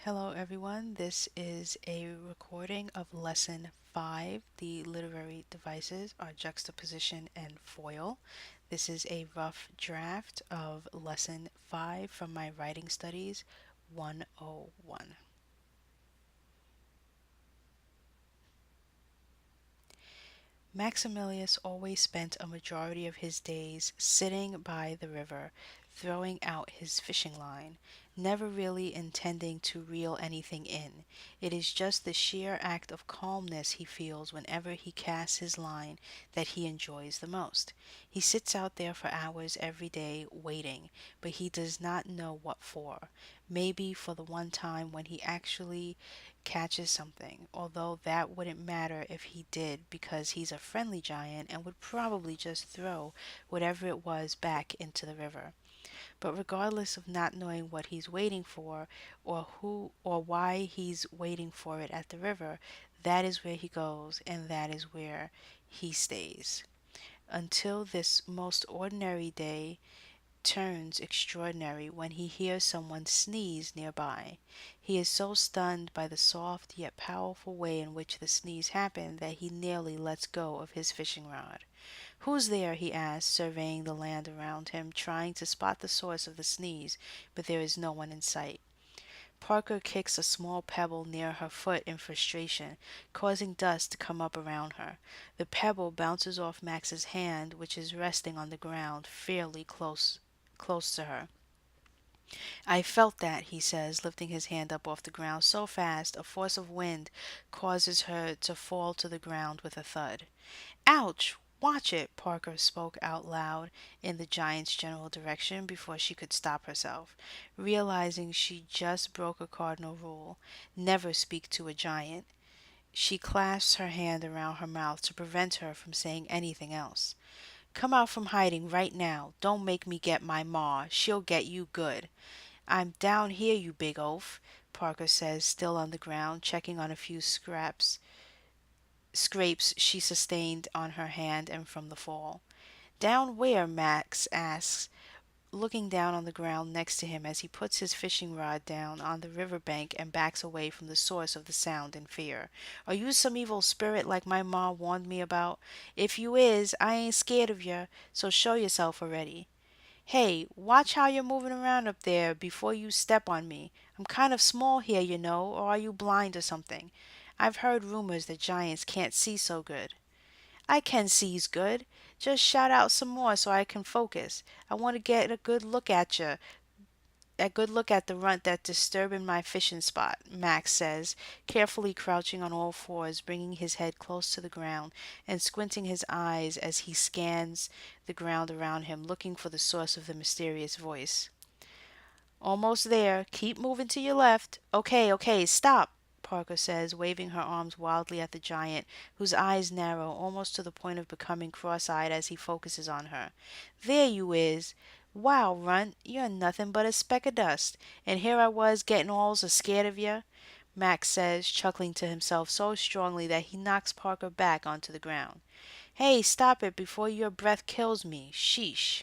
Hello, everyone. This is a recording of Lesson 5. The literary devices are juxtaposition and foil. This is a rough draft of Lesson 5 from my Writing Studies 101. Maximilius always spent a majority of his days sitting by the river, throwing out his fishing line, never really intending to reel anything in. It is just the sheer act of calmness he feels whenever he casts his line that he enjoys the most. He sits out there for hours every day waiting, but he does not know what for. Maybe for the one time when he actually catches something, although that wouldn't matter if he did because he's a friendly giant and would probably just throw whatever it was back into the river. But regardless of not knowing what he's waiting for or who or why he's waiting for it at the river, that is where he goes and that is where he stays. Until this most ordinary day turns extraordinary when he hears someone sneeze nearby. He is so stunned by the soft yet powerful way in which the sneeze happened that he nearly lets go of his fishing rod. "Who's there?" he asks, surveying the land around him, trying to spot the source of the sneeze, but there is no one in sight. Parker kicks a small pebble near her foot in frustration, causing dust to come up around her. The pebble bounces off Max's hand, which is resting on the ground fairly close to her. "I felt that," he says, lifting his hand up off the ground so fast a force of wind causes her to fall to the ground with a thud. "Ouch! Watch it!" Parker spoke out loud in the giant's general direction before she could stop herself, realizing she just broke a cardinal rule: never speak to a giant. She clasps her hand around her mouth to prevent her from saying anything else. "Come out from hiding right now. Don't make me get my ma. She'll get you good." "I'm down here, you big oaf," Parker says, still on the ground, checking on a few scrapes she sustained on her hand and from the fall. "Down where?" Max asks, looking down on the ground next to him as he puts his fishing rod down on the river bank and backs away from the source of the sound in fear. "Are you some evil spirit like my ma warned me about? If you is, I ain't scared of yer, so show yourself already." "Hey, watch how you're moving around up there before you step on me. I'm kind of small here, you know, or are you blind or something? I've heard rumors that giants can't see so good." "I can see's good. Just shout out some more so I can focus. I want to get a good look at the runt that's disturbing my fishing spot," Max says, carefully crouching on all fours, bringing his head close to the ground and squinting his eyes as he scans the ground around him, looking for the source of the mysterious voice. "Almost there. Keep moving to your left. Okay, okay, stop," Parker says, waving her arms wildly at the giant, whose eyes narrow almost to the point of becoming cross-eyed as he focuses on her. "There you is. Wow, Runt, you're nothing but a speck of dust, and here I was getting all's a scared of you," Max says, chuckling to himself so strongly that he knocks Parker back onto the ground. "Hey, stop it before your breath kills me. Sheesh."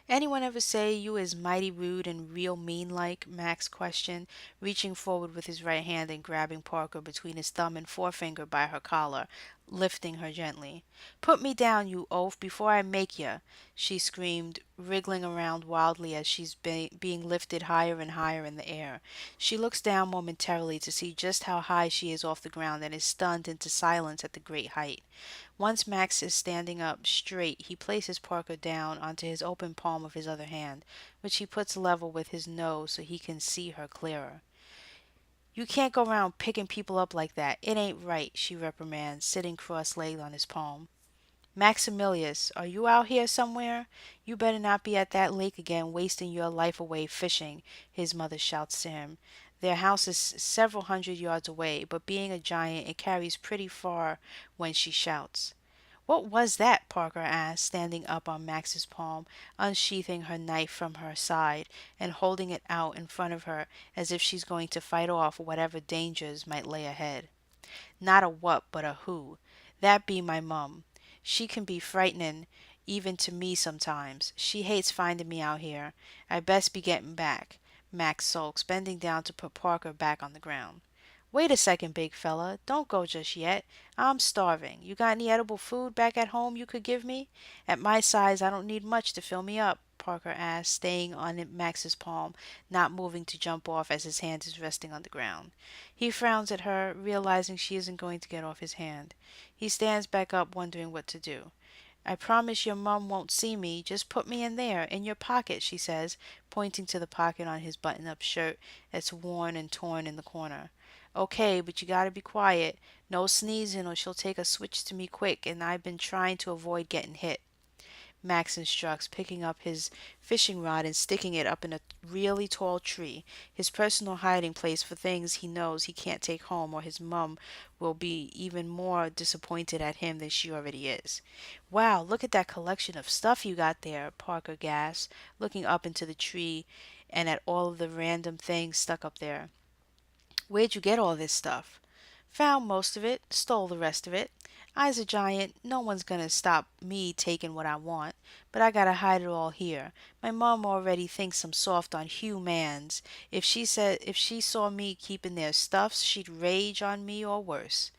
"Anyone ever say you is mighty rude and real mean like?" Max questioned, reaching forward with his right hand and grabbing Parker between his thumb and forefinger by her collar, lifting her gently. "Put me down, you oaf, before I make ya!" she screamed, wriggling around wildly as she's being lifted higher and higher in the air. She looks down momentarily to see just how high she is off the ground and is stunned into silence at the great height. Once Max is standing up straight, he places Parker down onto his open palm of his other hand, which he puts level with his nose so he can see her clearer. "You can't go around picking people up like that. It ain't right," she reprimands, sitting cross-legged on his palm. "Maximilius, are you out here somewhere? You better not be at that lake again wasting your life away fishing," his mother shouts to him. Their house is several hundred yards away, but being a giant, it carries pretty far when she shouts. "What was that?" Parker asked, standing up on Max's palm, unsheathing her knife from her side, and holding it out in front of her as if she's going to fight off whatever dangers might lay ahead. "Not a what, but a who. That be my mum. She can be frightenin' even to me sometimes. She hates finding me out here. I best be getting back." Max sulks, bending down to put Parker back on the ground. Wait a second, big fella. Don't go just yet. I'm starving. You got any edible food back at home you could give me? At my size, I don't need much to fill me up, Parker asked, staying on Max's palm, not moving to jump off as his hand is resting on the ground. He frowns at her, realizing she isn't going to get off his hand. He stands back up, wondering what to do. I promise your mum won't see me. Just put me in there, in your pocket, she says, pointing to the pocket on his button up shirt that's worn and torn in the corner. Okay, but you gotta be quiet. No sneezing or she'll take a switch to me quick, and I've been trying to avoid getting hit. Max instructs, picking up his fishing rod and sticking it up in a really tall tree, his personal hiding place for things he knows he can't take home or his mum will be even more disappointed at him than she already is. Wow, look at that collection of stuff you got there, Parker gasps, looking up into the tree and at all of the random things stuck up there. Where'd you get all this stuff? Found most of it, stole the rest of it. I's a giant, no one's gonna stop me taking what I want, but I gotta hide it all here. My mom already thinks I'm soft on humans. If she saw me keeping their stuffs, she'd rage on me or worse.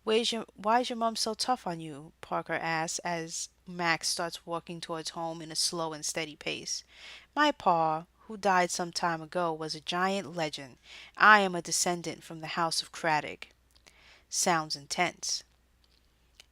Why's your mom so tough on you? Parker asks as Max starts walking towards home in a slow and steady pace. My pa, who died some time ago, was a giant legend. I am a descendant from the House of Kratag. Sounds intense.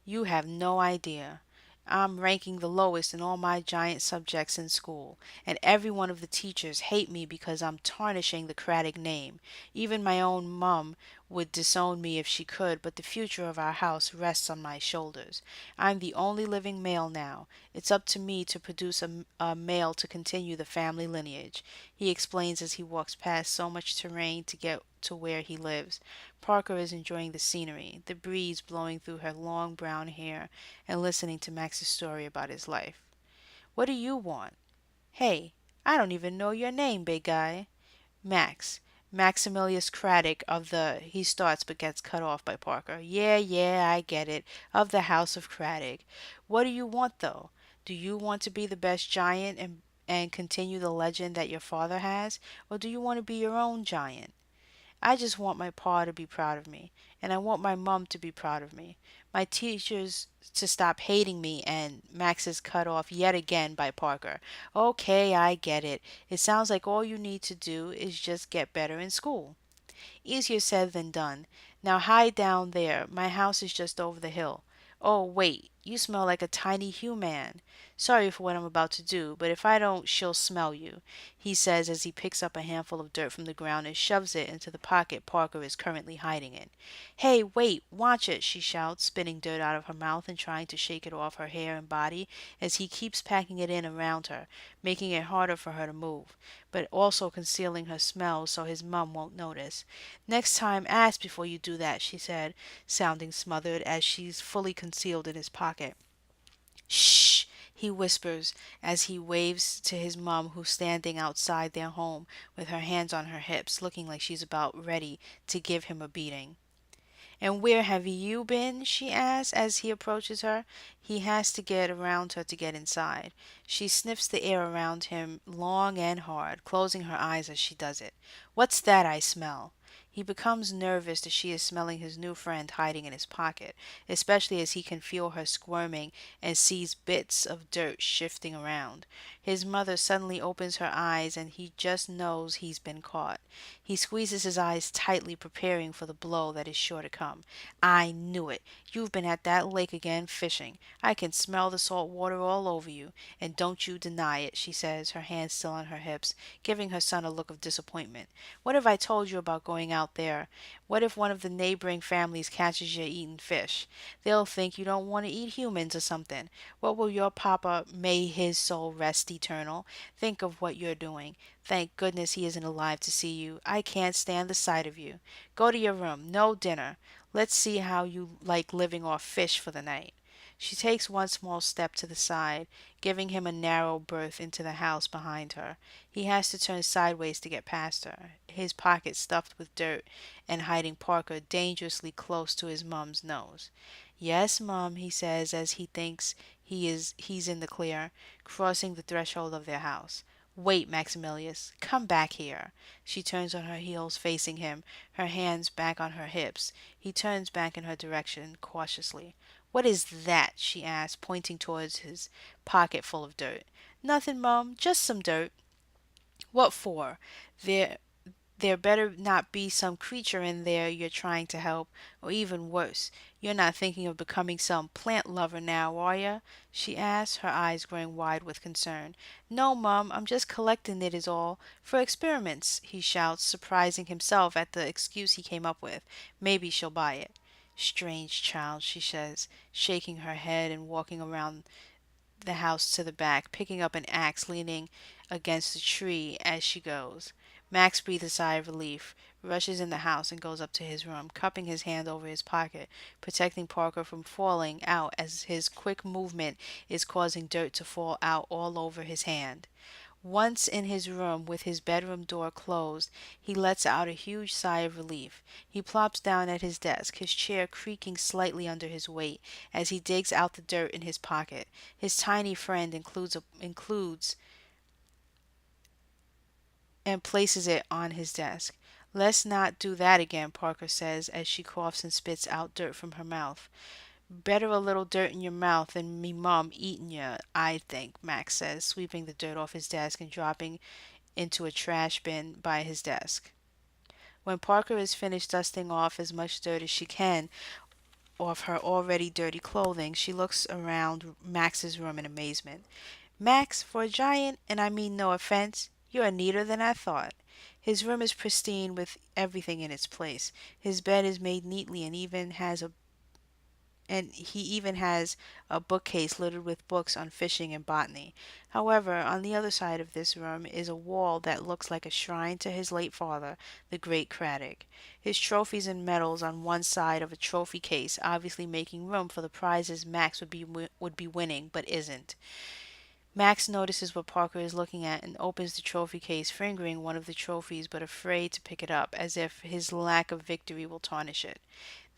You have no idea. I'm ranking the lowest in all my giant subjects in school, and every one of the teachers hate me because I'm tarnishing the Craddock name. Even my own mum would disown me if she could, but the future of our house rests on my shoulders. I'm the only living male now. It's up to me to produce a male to continue the family lineage, he explains as he walks past so much terrain to get to where he lives. Parker is enjoying the scenery, the breeze blowing through her long brown hair, and listening to Max's story about his life. What do you want? Hey, I don't even know your name, big guy. Max. Maximilius Kratag of the he starts but gets cut off by Parker. Yeah, I get it. Of the House of Kratag. What do you want though? Do you want to be the best giant and continue the legend that your father has? Or do you want to be your own giant? I just want my pa to be proud of me, and I want my mum to be proud of me. My teachers to stop hating me, and Max is cut off yet again by Parker. Okay, I get it. It sounds like all you need to do is just get better in school. Easier said than done. Now hide down there. My house is just over the hill. Oh, wait, you smell like a tiny human. Sorry for what I'm about to do, but if I don't, she'll smell you, he says as he picks up a handful of dirt from the ground and shoves it into the pocket Parker is currently hiding in. Hey, wait, watch it, she shouts, spitting dirt out of her mouth and trying to shake it off her hair and body as he keeps packing it in around her, making it harder for her to move, but also concealing her smell so his mum won't notice. Next time, ask before you do that, she said, sounding smothered as she's fully concealed in his pocket. Shh, he whispers as he waves to his mum, who's standing outside their home with her hands on her hips, looking like she's about ready to give him a beating. And where have you been? She asks as he approaches her. He has to get around her to get inside. She sniffs the air around him long and hard, closing her eyes as she does it. What's that I smell? He becomes nervous as she is smelling his new friend hiding in his pocket, especially as he can feel her squirming and sees bits of dirt shifting around. His mother suddenly opens her eyes and he just knows he's been caught. He squeezes his eyes tightly, preparing for the blow that is sure to come. I knew it. You've been at that lake again fishing. I can smell the salt water all over you, and don't you deny it, she says, her hands still on her hips, giving her son a look of disappointment. What have I told you about going out there? What if one of the neighboring families catches you eating fish? They'll think you don't want to eat humans or something. What will your papa, may his soul rest eternal, think of what you're doing? Thank goodness he isn't alive to see you. I can't stand the sight of you. Go to your room. No dinner. Let's see how you like living off fish for the night. She takes one small step to the side, giving him a narrow berth into the house behind her. He has to turn sideways to get past her, his pocket stuffed with dirt and hiding Parker dangerously close to his mum's nose. Yes, Mum, he says as he thinks he's in the clear, crossing the threshold of their house. Wait, Maximilius, come back here. She turns on her heels, facing him, her hands back on her hips. He turns back in her direction, cautiously. What is that? She asks, pointing towards his pocket full of dirt. Nothing, Mum, just some dirt. What for? There there better not be some creature in there you're trying to help, or even worse, you're not thinking of becoming some plant lover now, are ya? She asks, her eyes growing wide with concern. No, Mum, I'm just collecting it is all. For experiments, he shouts, surprising himself at the excuse he came up with. Maybe she'll buy it. Strange child, she says, shaking her head and walking around the house to the back, picking up an axe, leaning against a tree as she goes. Max breathes a sigh of relief, rushes in the house, and goes up to his room, cupping his hand over his pocket, protecting Parker from falling out as his quick movement is causing dirt to fall out all over his hand. Once in his room, with his bedroom door closed, he lets out a huge sigh of relief. He plops down at his desk, his chair creaking slightly under his weight as he digs out the dirt in his pocket. His tiny friend includes and places it on his desk. Let's not do that again, Parker says as she coughs and spits out dirt from her mouth. Better a little dirt in your mouth than me mum eating you, I think, Max says, sweeping the dirt off his desk and dropping into a trash bin by his desk. When Parker is finished dusting off as much dirt as she can off her already dirty clothing, she looks around Max's room in amazement. Max, for a giant, and I mean no offense, you're neater than I thought. His room is pristine with everything in its place. His bed is made neatly and he even has a bookcase littered with books on fishing and botany. However, on the other side of this room is a wall that looks like a shrine to his late father, the great Kratag. His trophies and medals on one side of a trophy case, obviously making room for the prizes Max would be winning, but isn't. Max notices what Parker is looking at and opens the trophy case, fingering one of the trophies but afraid to pick it up, as if his lack of victory will tarnish it.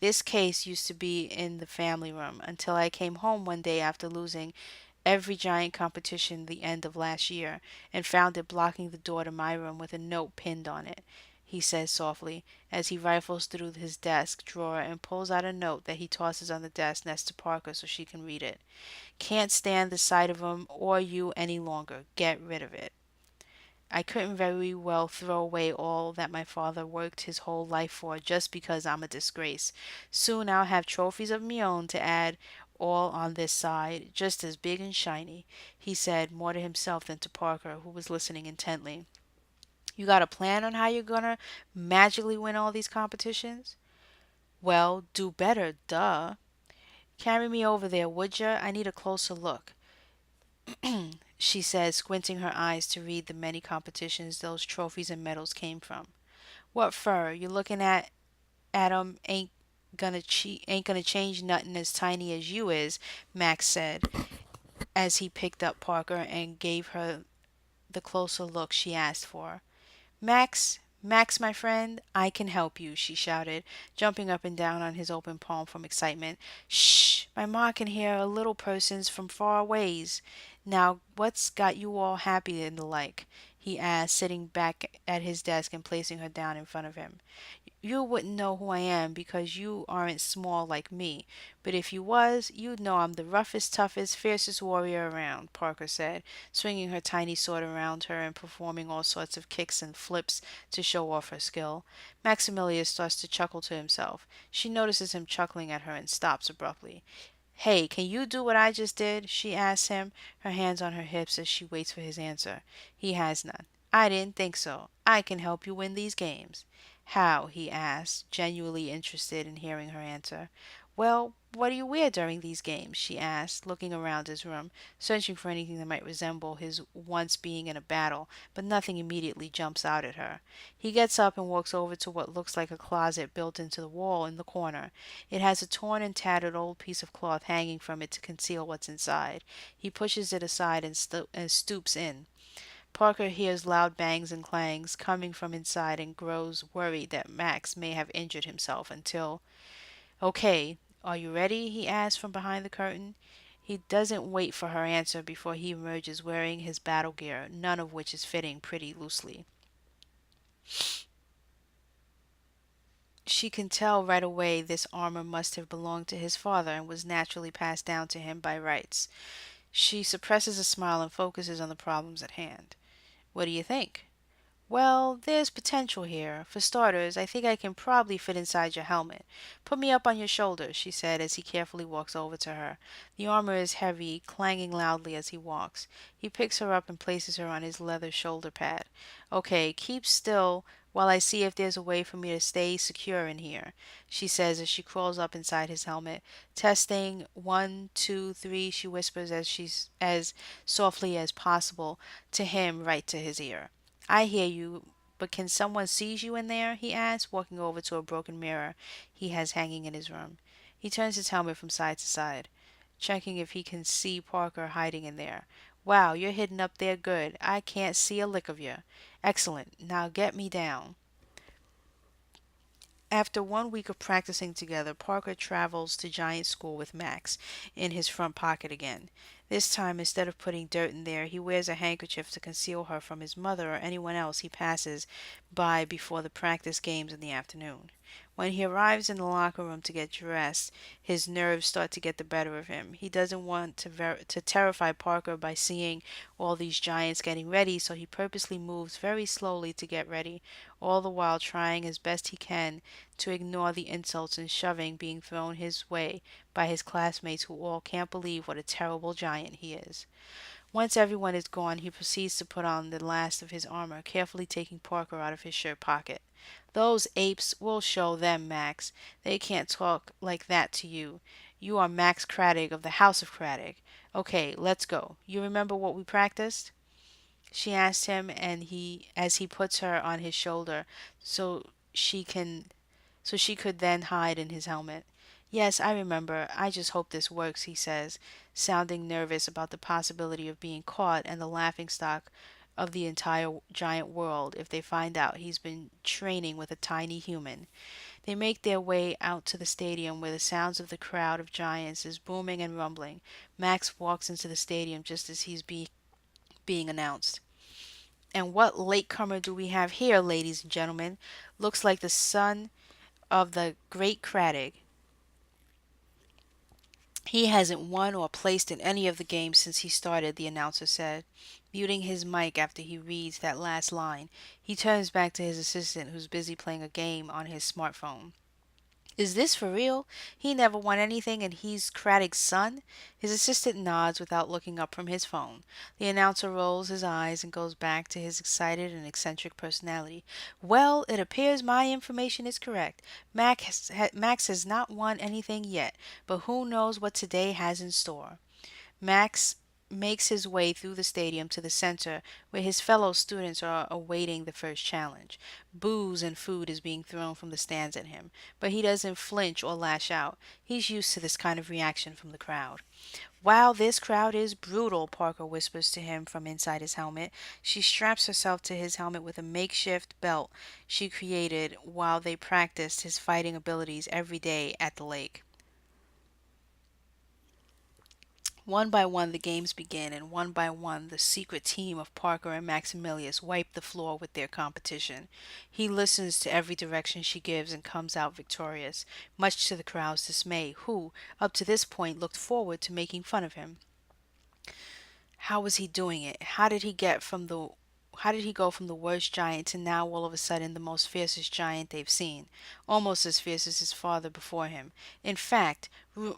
This case used to be in the family room until I came home one day after losing every giant competition the end of last year and found it blocking the door to my room with a note pinned on it, he says softly as he rifles through his desk drawer and pulls out a note that he tosses on the desk next to Parker so she can read it. Can't stand the sight of him or you any longer. Get rid of it. I couldn't very well throw away all that my father worked his whole life for just because I'm a disgrace. Soon I'll have trophies of me own to add all on this side, just as big and shiny, he said more to himself than to Parker, who was listening intently. You got a plan on how you're gonna magically win all these competitions? Well, do better, duh. Carry me over there, would ya? I need a closer look, she said, squinting her eyes to read the many competitions those trophies and medals came from. What fur? You looking at 'em ain't gonna change nothing as tiny as you is, Max said, as he picked up Parker and gave her the closer look she asked for. Max, my friend, I can help you, she shouted, jumping up and down on his open palm from excitement. Shh! My ma can hear a little persons from far ways. Now, what's got you all happy and the like? He asked, sitting back at his desk and placing her down in front of him. You wouldn't know who I am because you aren't small like me, but if you was, you'd know I'm the roughest, toughest, fiercest warrior around, Parker said, swinging her tiny sword around her and performing all sorts of kicks and flips to show off her skill. Maximilius starts to chuckle to himself. She notices him chuckling at her and stops abruptly. Hey, can you do what I just did? She asks him, her hands on her hips as she waits for his answer. He has none. I didn't think so. I can help you win these games. How? He asked, genuinely interested in hearing her answer. Well, what do you wear during these games? She asked, looking around his room, searching for anything that might resemble his once being in a battle, but nothing immediately jumps out at her. He gets up and walks over to what looks like a closet built into the wall in the corner. It has a torn and tattered old piece of cloth hanging from it to conceal what's inside. He pushes it aside and stoops in. Parker hears loud bangs and clangs coming from inside and grows worried that Max may have injured himself until. Okay, are you ready? He asked from behind the curtain. He doesn't wait for her answer before he emerges wearing his battle gear, none of which is fitting pretty loosely. She can tell right away this armor must have belonged to his father and was naturally passed down to him by rights. She suppresses a smile and focuses on the problems at hand. What do you think? Well, there's potential here. For starters, I think I can probably fit inside your helmet. Put me up on your shoulders, she said as he carefully walks over to her. The armor is heavy, clanging loudly as he walks. He picks her up and places her on his leather shoulder pad. Okay, keep still while I see if there's a way for me to stay secure in here, she says as she crawls up inside his helmet. Testing, 1, 2, 3, she whispers as softly as possible to him right to his ear. I hear you, but can someone sees you in there? He asks, walking over to a broken mirror he has hanging in his room. He turns his helmet from side to side, checking if he can see Parker hiding in there. Wow, you're hidden up there good. I can't see a lick of you. Excellent. Now get me down. After 1 week of practicing together, Parker travels to Giant School with Max in his front pocket again. This time, instead of putting dirt in there, he wears a handkerchief to conceal her from his mother or anyone else he passes by before the practice games in the afternoon. When he arrives in the locker room to get dressed, his nerves start to get the better of him. He doesn't want to terrify Parker by seeing all these giants getting ready, so he purposely moves very slowly to get ready, all the while trying as best he can to ignore the insults and shoving being thrown his way by his classmates who all can't believe what a terrible giant he is. Once everyone is gone, he proceeds to put on the last of his armor, carefully taking Parker out of his shirt pocket. Those apes will show them, Max. They can't talk like that to you. You are Max Kratag of the House of Kratag. Okay, let's go. You remember what we practiced? She asked him, and he as he puts her on his shoulder so she can so she could then hide in his helmet. Yes, I remember. I just hope this works, he says, sounding nervous about the possibility of being caught and the laughingstock of the entire giant world if they find out he's been training with a tiny human. They make their way out to the stadium where the sounds of the crowd of giants is booming and rumbling. Max walks into the stadium just as being announced. And what latecomer do we have here, ladies and gentlemen? Looks like the son of the great Kratag. He hasn't won or placed in any of the games since he started, the announcer said, muting his mic after he reads that last line. He turns back to his assistant, who's busy playing a game on his smartphone. Is this for real? He never won anything and he's Craddock's son? His assistant nods without looking up from his phone. The announcer rolls his eyes and goes back to his excited and eccentric personality. Well, it appears my information is correct. Max has not won anything yet, but who knows what today has in store. Max makes his way through the stadium to the center where his fellow students are awaiting the first challenge. Booze and food is being thrown from the stands at him, but he doesn't flinch or lash out. He's used to this kind of reaction from the crowd. Wow, this crowd is brutal, Parker whispers to him from inside his helmet. She straps herself to his helmet with a makeshift belt she created while they practiced his fighting abilities every day at the lake. One by one the games begin, and one by one the secret team of Parker and Maximilius wipe the floor with their competition. He listens to every direction she gives and comes out victorious, much to the crowd's dismay, who, up to this point, looked forward to making fun of him. How was he doing it? How did he go from the worst giant to now all of a sudden the most fiercest giant they've seen, almost as fierce as his father before him? In fact,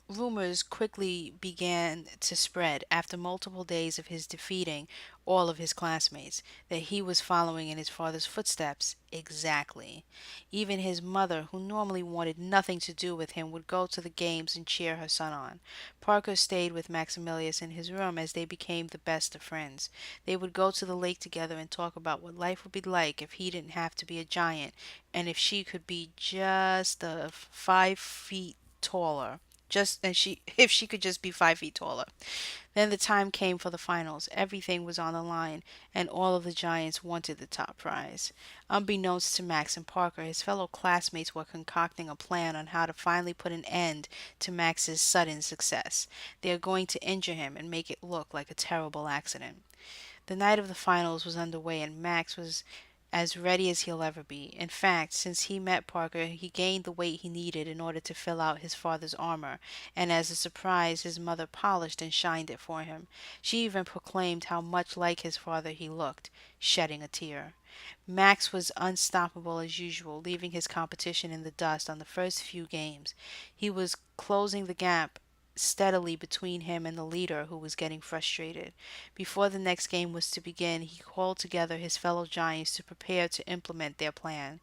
rumors quickly began to spread after multiple days of his defeating all of his classmates that he was following in his father's footsteps exactly. Even his mother, who normally wanted nothing to do with him, would go to the games and cheer her son on. Parker stayed with Maximilius in his room as they became the best of friends. They would go to the lake together and talk about what life would be like if he didn't have to be a giant and if she could be just 5 feet taller. Just and she if she could just be 5 feet taller. Then the time came for the finals. Everything was on the line, and all of the Giants wanted the top prize. Unbeknownst to Max and Parker, his fellow classmates were concocting a plan on how to finally put an end to Max's sudden success. They are going to injure him and make it look like a terrible accident. The night of the finals was underway, and Max was as ready as he'll ever be. In fact, since he met Parker, he gained the weight he needed in order to fill out his father's armor, and as a surprise, his mother polished and shined it for him. She even proclaimed how much like his father he looked, shedding a tear. Max was unstoppable as usual, leaving his competition in the dust on the first few games. He was closing the gap steadily between him and the leader, who was getting frustrated. Before the next game was to begin, he called together his fellow giants to prepare to implement their plan.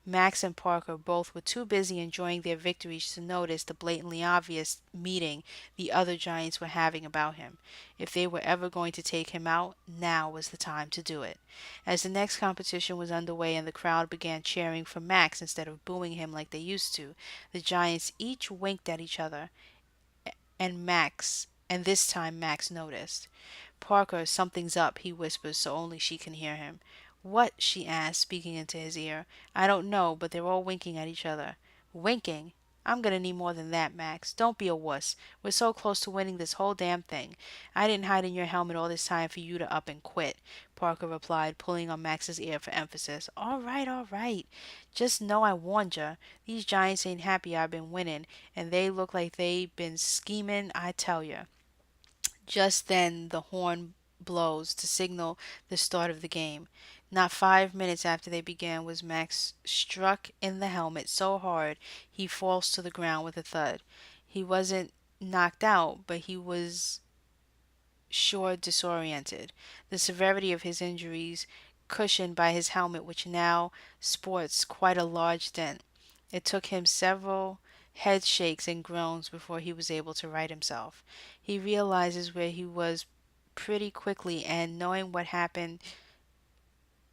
Max and Parker both were too busy enjoying their victories to notice the blatantly obvious meeting the other giants were having about him. If they were ever going to take him out, now was the time to do it. As the next competition was underway and the crowd began cheering for Max instead of booing him like they used to, the giants each winked at each other, and this time Max noticed. Parker, something's up, he whispers so only she can hear him. What? She asked, speaking into his ear. I don't know, but they're all winking at each other. Winking? I'm gonna need more than that, Max. Don't be a wuss. We're so close to winning this whole damn thing. I didn't hide in your helmet all this time for you to up and quit, Parker replied, pulling on Max's ear for emphasis. All right. Just know I warned ya. These giants ain't happy I've been winning, and they look like they been scheming, I tell ya. Just then the horn blows to signal the start of the game. Not 5 minutes after they began was Max struck in the helmet so hard he falls to the ground with a thud. He wasn't knocked out, but he was sure disoriented. The severity of his injuries cushioned by his helmet, which now sports quite a large dent. It took him several head shakes and groans before he was able to right himself. He realizes where he was pretty quickly and, knowing what happened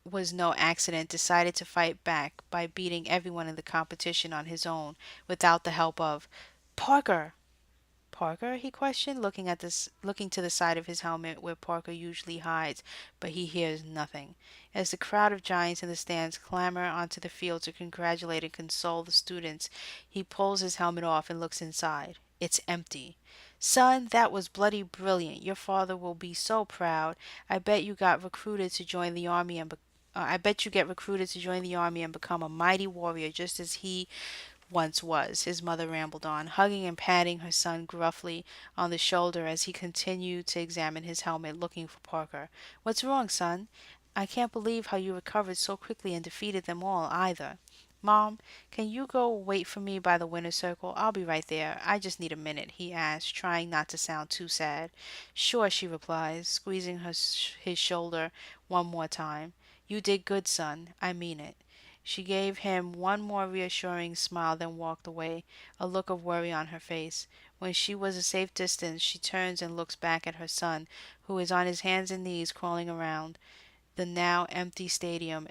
was no accident, decided to fight back by beating everyone in the competition on his own without the help of Parker. Parker? He questioned, looking to the side of his helmet where Parker usually hides, but he hears nothing. As the crowd of giants in the stands clamor onto the field to congratulate and console the students, he pulls his helmet off and looks inside. It's empty. Son, that was bloody brilliant. Your father will be so proud. I bet you got recruited to join the army and I bet you get recruited to join the army and become a mighty warrior just as he once was, his mother rambled on, hugging and patting her son gruffly on the shoulder as he continued to examine his helmet, looking for Parker. What's wrong, son? I can't believe how you recovered so quickly and defeated them all, either. Mom, can you go wait for me by the winner's circle? I'll be right there. I just need a minute, he asked, trying not to sound too sad. Sure, she replies, squeezing his shoulder one more time. You did good, son. I mean it. She gave him one more reassuring smile, then walked away, a look of worry on her face. When she was a safe distance, she turns and looks back at her son, who is on his hands and knees crawling around the now empty stadium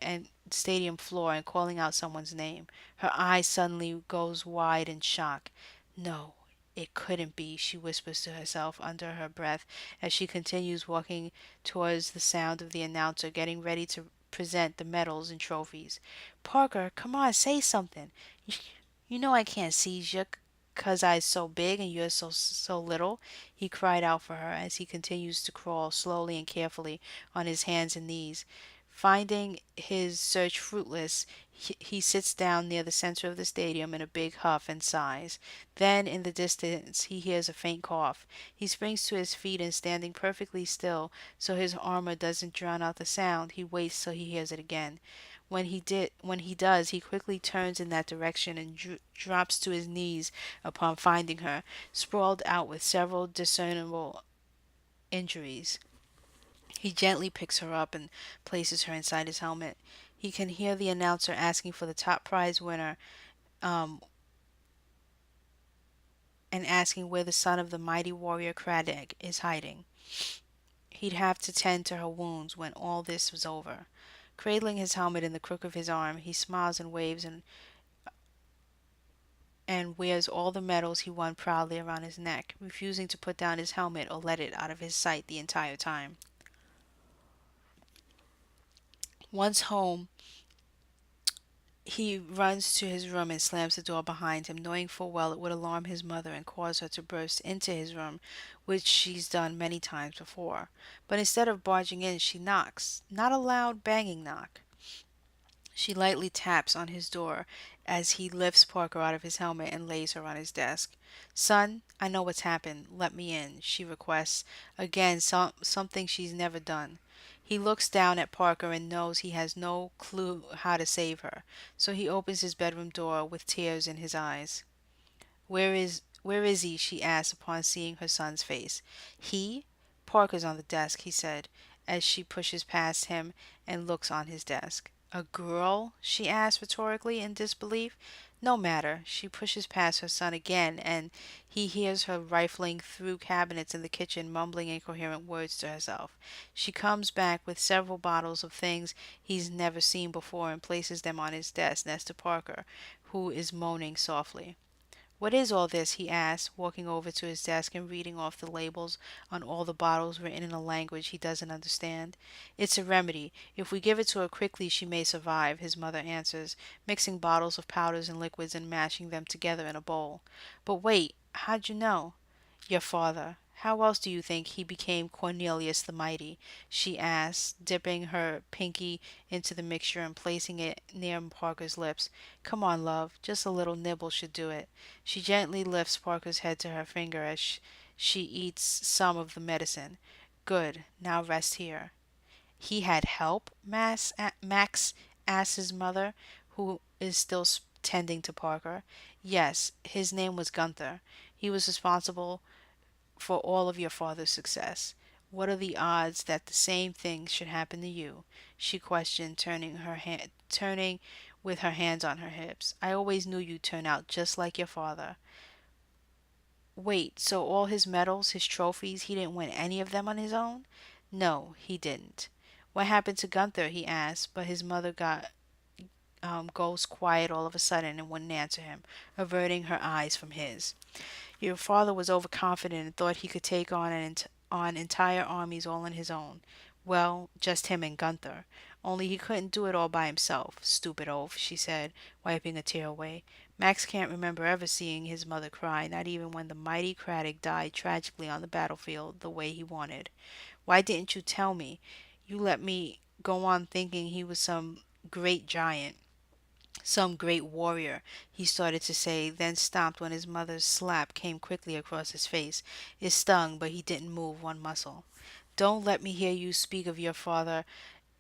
floor and calling out someone's name. Her eyes suddenly goes wide in shock. No, it couldn't be, she whispers to herself under her breath as she continues walking towards the sound of the announcer getting ready to present the medals and trophies. Parker, come on, say something. You know I can't seize you 'cause I's so big and you're so little, he cried out for her as he continues to crawl slowly and carefully on his hands and knees. Finding his search fruitless, he sits down near the center of the stadium in a big huff and sighs. Then, in the distance, he hears a faint cough. He springs to his feet and, standing perfectly still so his armor doesn't drown out the sound, he waits till he hears it again. When he does, he quickly turns in that direction and drops to his knees upon finding her, sprawled out with several discernible injuries. He gently picks her up and places her inside his helmet. He can hear the announcer asking for the top prize winner, um, and asking where the son of the mighty warrior Kratag is hiding. He'd have to tend to her wounds when all this was over. Cradling his helmet in the crook of his arm, he smiles and waves and wears all the medals he won proudly around his neck, refusing to put down his helmet or let it out of his sight the entire time. Once home, he runs to his room and slams the door behind him, knowing full well it would alarm his mother and cause her to burst into his room, which she's done many times before. But instead of barging in, she knocks. Not a loud, banging knock. She lightly taps on his door as he lifts Parker out of his helmet and lays her on his desk. "Son, I know what's happened. Let me in," she requests. Again, something she's never done. He looks down at Parker and knows he has no clue how to save her, so he opens his bedroom door with tears in his eyes. Where is he?" she asks upon seeing her son's face. "He? Parker's on the desk," he said, as she pushes past him and looks on his desk. "A girl?" she asks rhetorically in disbelief. No matter. She pushes past her son again, and he hears her rifling through cabinets in the kitchen, mumbling incoherent words to herself. She comes back with several bottles of things he's never seen before and places them on his desk next to Parker, who is moaning softly. "What is all this?" he asked, walking over to his desk and reading off the labels on all the bottles written in a language he doesn't understand. "It's a remedy. If we give it to her quickly she may survive," his mother answers, mixing bottles of powders and liquids and mashing them together in a bowl. "But wait, how'd you know?" "Your father. How else do you think he became Cornelius the Mighty?" she asked, dipping her pinky into the mixture and placing it near Parker's lips. "Come on, love, just a little nibble should do it." She gently lifts Parker's head to her finger as she eats some of the medicine. "Good, now rest here." "He had help?" Max asks his mother, who is still tending to Parker. "Yes, his name was Gunther. He was responsible for all of your father's success. What are the odds that the same thing should happen to you?" she questioned, turning with her hands on her hips. "I always knew you'd turn out just like your father." "Wait, so all his medals, his trophies, he didn't win any of them on his own?" "No, he didn't." "What happened to Gunther?" he asked, but his mother goes quiet all of a sudden and wouldn't answer him, averting her eyes from his. "Your father was overconfident and thought he could take on entire armies all on his own. Well, just him and Gunther. Only he couldn't do it all by himself. Stupid oaf," she said, wiping a tear away. Max can't remember ever seeing his mother cry, not even when the mighty Kratag died tragically on the battlefield the way he wanted. "Why didn't you tell me? You let me go on thinking he was some great giant. Some great warrior," he started to say, then stopped when his mother's slap came quickly across his face. It stung, but he didn't move one muscle. "Don't let me hear you speak of your father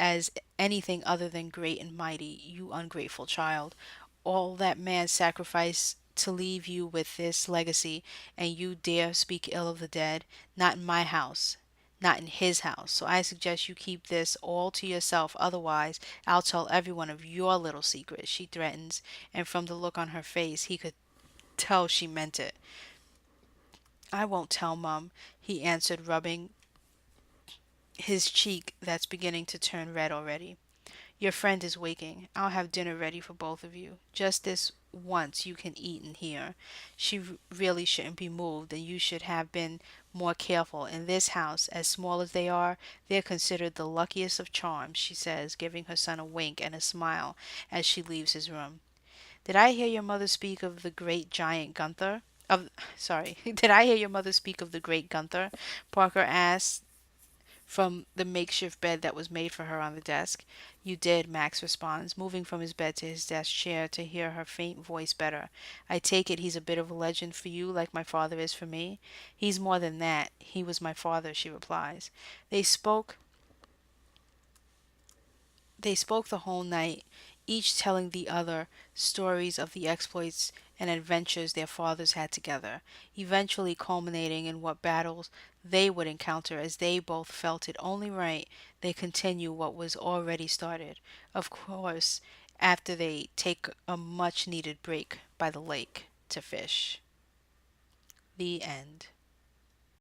as anything other than great and mighty, you ungrateful child. All that man sacrificed to leave you with this legacy, and you dare speak ill of the dead? Not in my house. Not in his house. So I suggest you keep this all to yourself. Otherwise, I'll tell everyone of your little secret," she threatens, and from the look on her face, he could tell she meant it. "I won't tell, Mum," he answered, rubbing his cheek that's beginning to turn red already. "Your friend is waking. I'll have dinner ready for both of you. Just this once you can eat in here. She really shouldn't be moved, and you should have been more careful. In this house, as small as they are, they're considered the luckiest of charms," she says, giving her son a wink and a smile as she leaves his room. "Did I hear your mother speak of the great giant Gunther? Of sorry, did I hear your mother speak of the great Gunther?" Parker asked from the makeshift bed that was made for her on the desk. "You did," Max responds, moving from his bed to his desk chair to hear her faint voice better. "I take it he's a bit of a legend for you, like my father is for me?" "He's more than that. He was my father," she replies. They spoke They spoke the whole night, each telling the other stories of the exploits and adventures their fathers had together, eventually culminating in what battles they would encounter as they both felt it only right they continue what was already started, of course, after they take a much needed break by the lake to fish. The end.